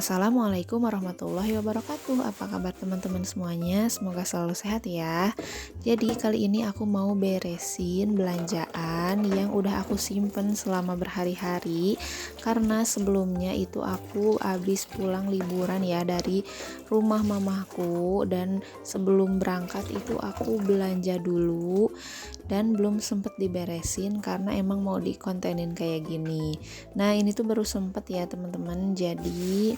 Assalamualaikum warahmatullahi wabarakatuh. Apa kabar teman-teman semuanya? Semoga selalu sehat ya. Jadi kali ini aku mau beresin belanjaan yang udah aku simpen selama berhari-hari. Karena sebelumnya itu aku habis pulang liburan ya dari rumah mamaku. Dan sebelum berangkat itu aku belanja dulu. Dan belum sempet diberesin karena emang mau dikontenin kayak gini. Nah ini tuh baru sempet ya teman-teman. Jadi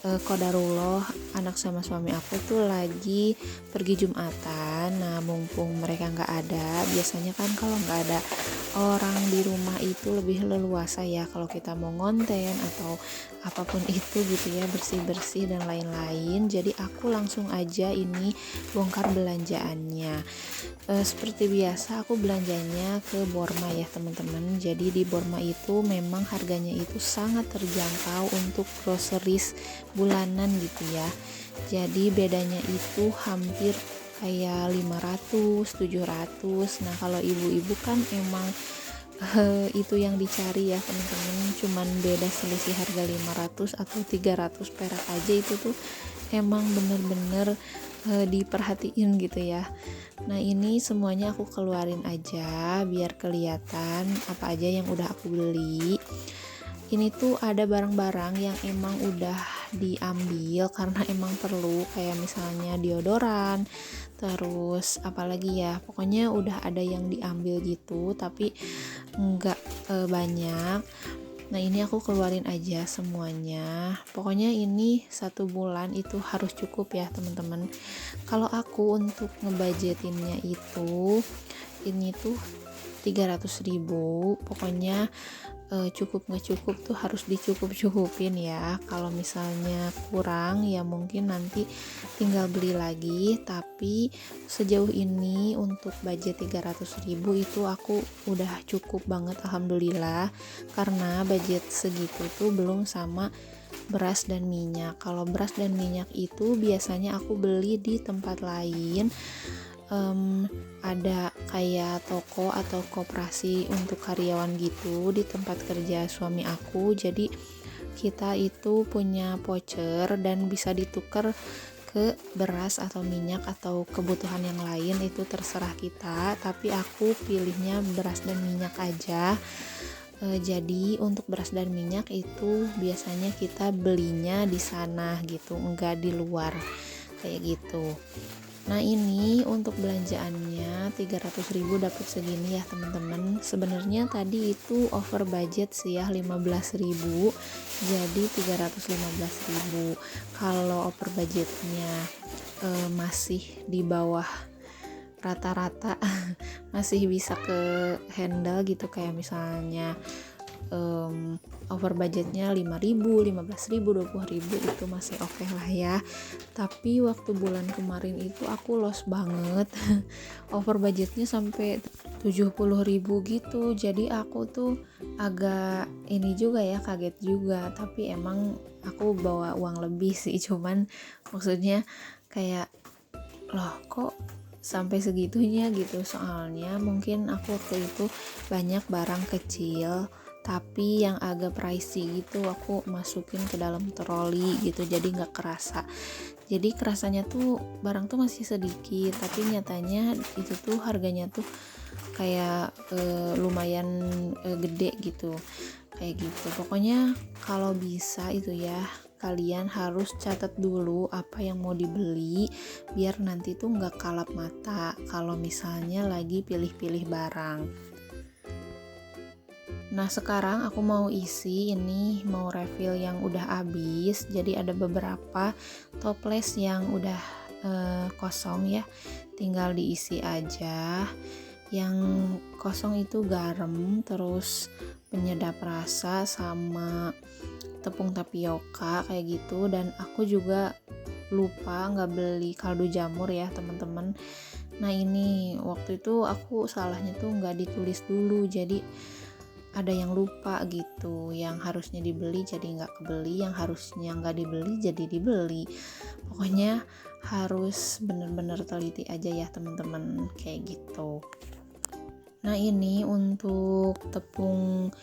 qadarullah anak sama suami aku tuh lagi pergi Jumatan. Nah mumpung mereka nggak ada, biasanya kan kalau nggak ada orang di rumah itu lebih leluasa ya kalau kita mau ngonten atau apapun itu gitu ya, bersih-bersih dan lain-lain. Jadi aku langsung aja ini bongkar belanjaannya. Seperti biasa aku belanjanya ke Borma ya teman-teman. Jadi di Borma itu memang harganya itu sangat terjangkau untuk groceries bulanan gitu ya. Jadi bedanya itu hampir kayak 500, 700. Nah, kalau ibu-ibu kan emang itu yang dicari ya teman-teman, cuman beda selisih harga 500 atau 300 perak aja itu tuh emang bener-bener diperhatiin gitu ya. Nah ini semuanya aku keluarin aja biar kelihatan apa aja yang udah aku beli. Ini tuh ada barang-barang yang emang udah diambil karena emang perlu, kayak misalnya deodoran, terus apalagi ya, pokoknya udah ada yang diambil gitu tapi enggak banyak. Nah ini aku keluarin aja semuanya. Pokoknya ini 1 bulan itu harus cukup ya teman-teman. Kalau aku untuk ngebudgetinnya itu, ini tuh 300.000. Pokoknya cukup nggak cukup tuh harus dicukup-cukupin ya. Kalau misalnya kurang ya mungkin nanti tinggal beli lagi. Tapi sejauh ini untuk budget 300.000 itu aku udah cukup banget alhamdulillah, karena budget segitu tuh belum sama beras dan minyak. Kalau beras dan minyak itu biasanya aku beli di tempat lain, ada kayak toko atau koperasi untuk karyawan gitu di tempat kerja suami aku. Jadi kita itu punya voucher dan bisa ditukar ke beras atau minyak atau kebutuhan yang lain, itu terserah kita, tapi aku pilihnya beras dan minyak aja. Jadi untuk beras dan minyak itu biasanya kita belinya di sana gitu, enggak di luar kayak gitu. Nah ini untuk belanjaannya 300.000 dapat segini ya teman-teman. Sebenarnya tadi itu over budget sih ya, 15.000 jadi 315.000. Kalau over budgetnya masih di bawah rata-rata masih bisa ke handle gitu, kayak misalnya over budgetnya 5.000, 15.000, 20.000 itu masih oke lah ya. Tapi waktu bulan kemarin itu aku loss banget over budgetnya sampai 70.000 gitu. Jadi aku tuh agak ini juga ya, kaget juga. Tapi emang aku bawa uang lebih sih, cuman maksudnya kayak loh kok sampai segitunya gitu. Soalnya mungkin aku waktu itu banyak barang kecil tapi yang agak pricey gitu aku masukin ke dalam troli gitu, jadi nggak kerasa. Jadi kerasanya tuh barang tuh masih sedikit tapi nyatanya itu tuh harganya tuh kayak lumayan gede gitu, kayak gitu. Pokoknya kalau bisa itu ya, kalian harus catat dulu apa yang mau dibeli biar nanti tuh nggak kalap mata kalau misalnya lagi pilih-pilih barang. Nah sekarang aku mau isi ini, mau refill yang udah habis. Jadi ada beberapa toples yang udah kosong ya, tinggal diisi aja. Yang kosong itu garam, terus penyedap rasa sama tepung tapioka kayak gitu. Dan aku juga lupa nggak beli kaldu jamur ya teman-teman. Nah ini waktu itu aku salahnya tuh nggak ditulis dulu, jadi ada yang lupa gitu, yang harusnya dibeli jadi nggak kebeli, yang harusnya nggak dibeli jadi dibeli. Pokoknya harus bener-bener teliti aja ya teman-teman, kayak gitu. Nah ini untuk tepung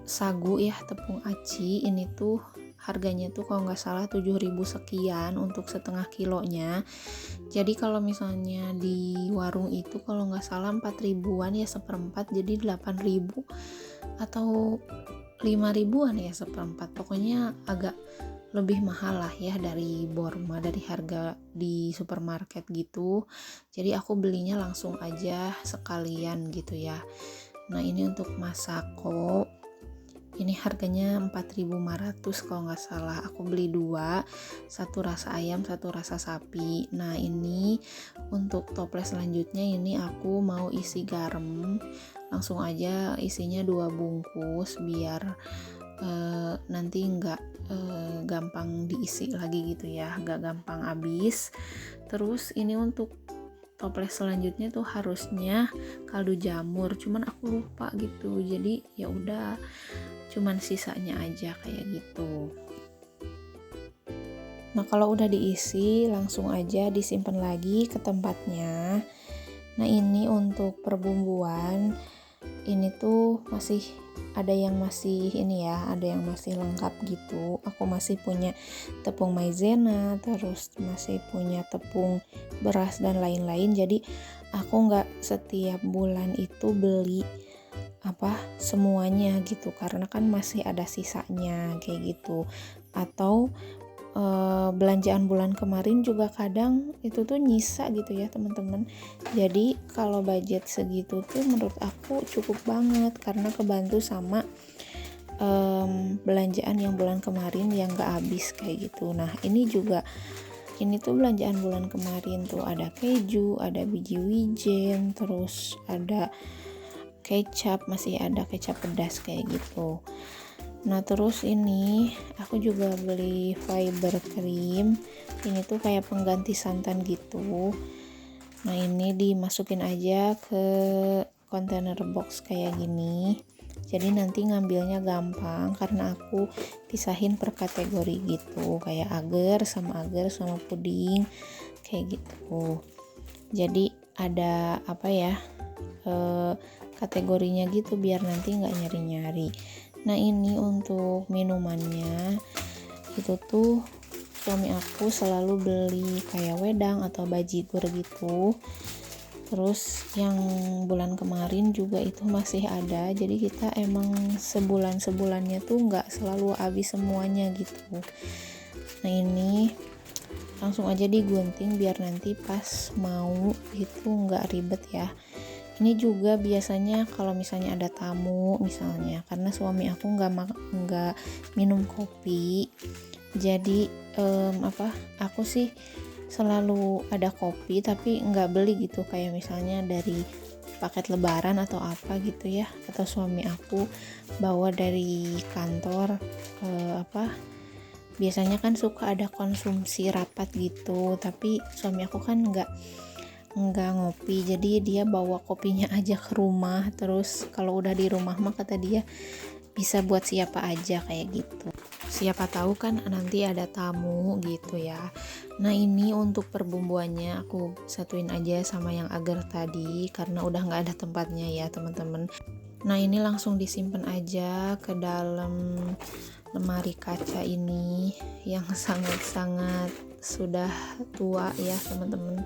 sagu ya, tepung aci ini tuh harganya tuh kalau nggak salah 7.000 sekian untuk setengah kilonya. Jadi kalau misalnya di warung itu kalau nggak salah 4 ribuan ya seperempat, jadi 8.000 atau 5 ribuan ya seperempat. Pokoknya agak lebih mahal lah ya dari Borma, dari harga di supermarket gitu. Jadi aku belinya langsung aja sekalian gitu ya. Nah ini untuk Masako, ini harganya 4.500 kalau nggak salah. Aku beli dua, satu rasa ayam, satu rasa sapi. Nah ini untuk toples selanjutnya, ini aku mau isi garam, langsung aja isinya 2 bungkus biar nanti nggak gampang diisi lagi gitu ya, nggak gampang habis. Terus ini untuk toples selanjutnya tuh harusnya kaldu jamur, cuman aku lupa gitu, jadi ya udah cuman sisanya aja kayak gitu. Nah kalau udah diisi langsung aja disimpan lagi ke tempatnya. Nah ini untuk perbumbuan, ini tuh masih ada yang masih ini ya, ada yang masih lengkap gitu. Aku masih punya tepung maizena, terus masih punya tepung beras dan lain-lain. Jadi aku nggak setiap bulan itu beli semuanya gitu, karena kan masih ada sisanya kayak gitu. Atau belanjaan bulan kemarin juga kadang itu tuh nyisa gitu ya teman-teman. Jadi kalau budget segitu tuh menurut aku cukup banget, karena kebantu sama belanjaan yang bulan kemarin yang gak habis kayak gitu. Nah ini juga, ini tuh belanjaan bulan kemarin tuh ada keju, ada biji wijen, terus ada kecap, masih ada kecap pedas kayak gitu. Nah terus ini aku juga beli fiber cream, ini tuh kayak pengganti santan gitu. Nah ini dimasukin aja ke container box kayak gini, jadi nanti ngambilnya gampang karena aku pisahin per kategori gitu, kayak agar sama puding kayak gitu. Jadi ada kategorinya gitu biar nanti nggak nyari-nyari. Nah ini untuk minumannya, itu tuh suami aku selalu beli kayak wedang atau bajigur gitu. Terus yang bulan kemarin juga itu masih ada, jadi kita emang sebulannya tuh nggak selalu habis semuanya gitu. Nah ini langsung aja digunting biar nanti pas mau itu nggak ribet ya. Ini juga biasanya kalau misalnya ada tamu misalnya, karena suami aku nggak minum kopi, jadi aku sih selalu ada kopi tapi nggak beli gitu, kayak misalnya dari paket lebaran atau apa gitu ya, atau suami aku bawa dari kantor biasanya kan suka ada konsumsi rapat gitu, tapi suami aku kan nggak ngopi, jadi dia bawa kopinya aja ke rumah. Terus kalau udah di rumah mah kata dia bisa buat siapa aja kayak gitu, siapa tahu kan nanti ada tamu gitu ya. Nah ini untuk perbumbuannya aku satuin aja sama yang agar tadi karena udah nggak ada tempatnya ya teman-teman. Nah ini langsung disimpan aja ke dalam lemari kaca ini yang sangat-sangat sudah tua ya teman-teman.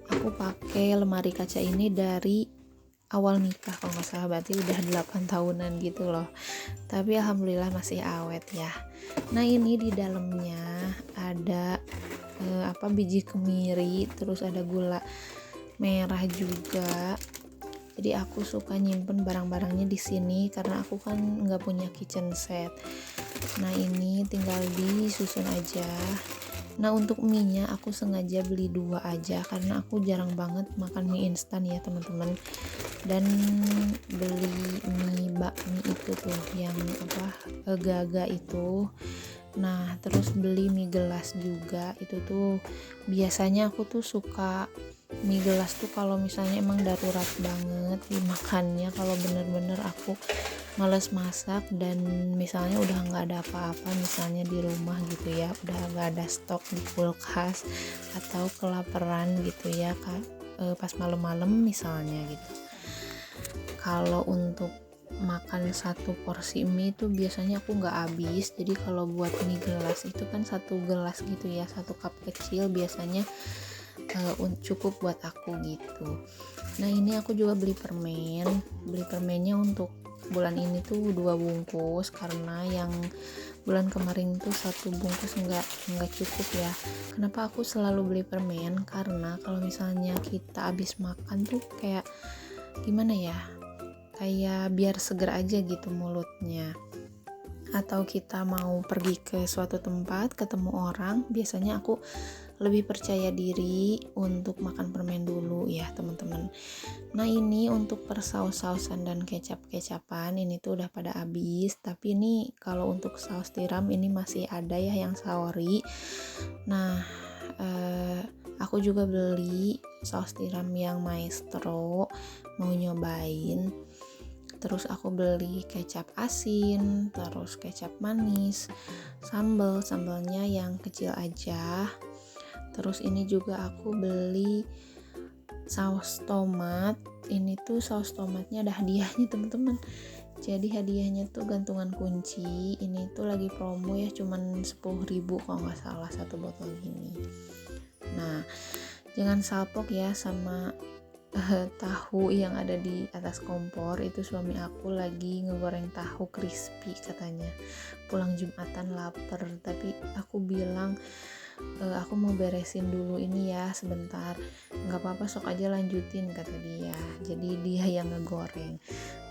Aku pakai lemari kaca ini dari awal nikah kalau nggak salah, berarti udah 8 tahunan gitu loh, tapi alhamdulillah masih awet ya. Nah ini di dalamnya ada biji kemiri, terus ada gula merah juga. Jadi aku suka nyimpen barang-barangnya di sini karena aku kan nggak punya kitchen set. Nah ini tinggal disusun aja. Nah untuk mie-nya aku sengaja beli 2 aja karena aku jarang banget makan mie instan ya teman-teman. Dan beli mie bakmi itu tuh yang gaga itu. Nah terus beli mie gelas juga, itu tuh biasanya aku tuh suka mie gelas tuh kalau misalnya emang darurat banget dimakannya, kalau bener-bener aku males masak dan misalnya udah nggak ada apa-apa misalnya di rumah gitu ya, udah nggak ada stok di kulkas atau kelaparan gitu ya pas malam-malam misalnya gitu. Kalau untuk makan satu porsi mie itu biasanya aku nggak habis. Jadi kalau buat mie gelas itu kan satu gelas gitu ya, satu cup kecil biasanya cukup buat aku gitu. Nah ini aku juga beli permennya untuk bulan ini tuh 2 bungkus, karena yang bulan kemarin tuh 1 bungkus nggak cukup ya. Kenapa aku selalu beli permen? Karena kalau misalnya kita habis makan tuh kayak gimana ya, kayak biar seger aja gitu mulutnya. Atau kita mau pergi ke suatu tempat ketemu orang, biasanya aku lebih percaya diri untuk makan permen dulu ya teman-teman. Nah ini untuk persaus-sausan dan kecap-kecapan ini tuh udah pada habis, tapi ini kalau untuk saus tiram ini masih ada ya yang saori. Nah aku juga beli saus tiram yang maestro, mau nyobain. Terus aku beli kecap asin, terus kecap manis, sambalnya yang kecil aja. Terus ini juga aku beli saus tomat. Ini tuh saus tomatnya ada hadiahnya teman-teman. Jadi hadiahnya tuh gantungan kunci. Ini tuh lagi promo ya, cuman 10.000 kalau nggak salah satu botol gini. Nah jangan salpok ya sama tahu yang ada di atas kompor. Itu suami aku lagi ngegoreng tahu crispy katanya, pulang Jumatan lapar. Tapi aku bilang aku mau beresin dulu ini ya sebentar. Nggak apa-apa, sok aja lanjutin kata dia. Jadi dia yang ngegoreng.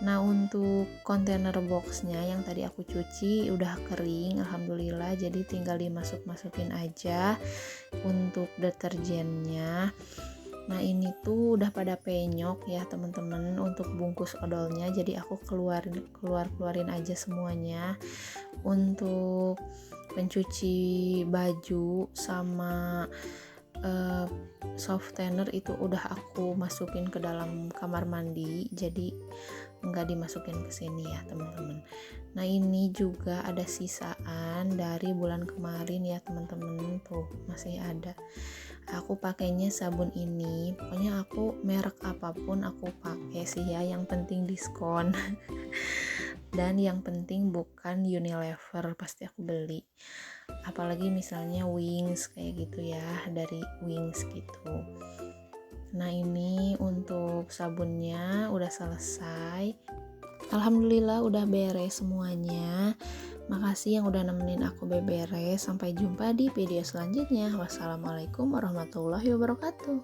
Nah untuk kontainer boxnya yang tadi aku cuci udah kering alhamdulillah, jadi tinggal dimasukin aja untuk deterjennya. Nah ini tuh udah pada penyok ya teman-teman untuk bungkus odolnya, jadi aku keluarin aja semuanya. Untuk pencuci baju sama softener itu udah aku masukin ke dalam kamar mandi, jadi nggak dimasukin ke sini ya teman-teman. Nah ini juga ada sisaan dari bulan kemarin ya teman-teman, tuh masih ada. Aku pakainya sabun ini, pokoknya aku merek apapun aku pakai sih ya, yang penting diskon. Dan yang penting bukan Unilever, pasti aku beli. Apalagi misalnya Wings kayak gitu ya, dari Wings gitu. Nah ini untuk sabunnya udah selesai. Alhamdulillah udah beres semuanya. Makasih yang udah nemenin aku beberes. Sampai jumpa di video selanjutnya. Wassalamualaikum warahmatullahi wabarakatuh.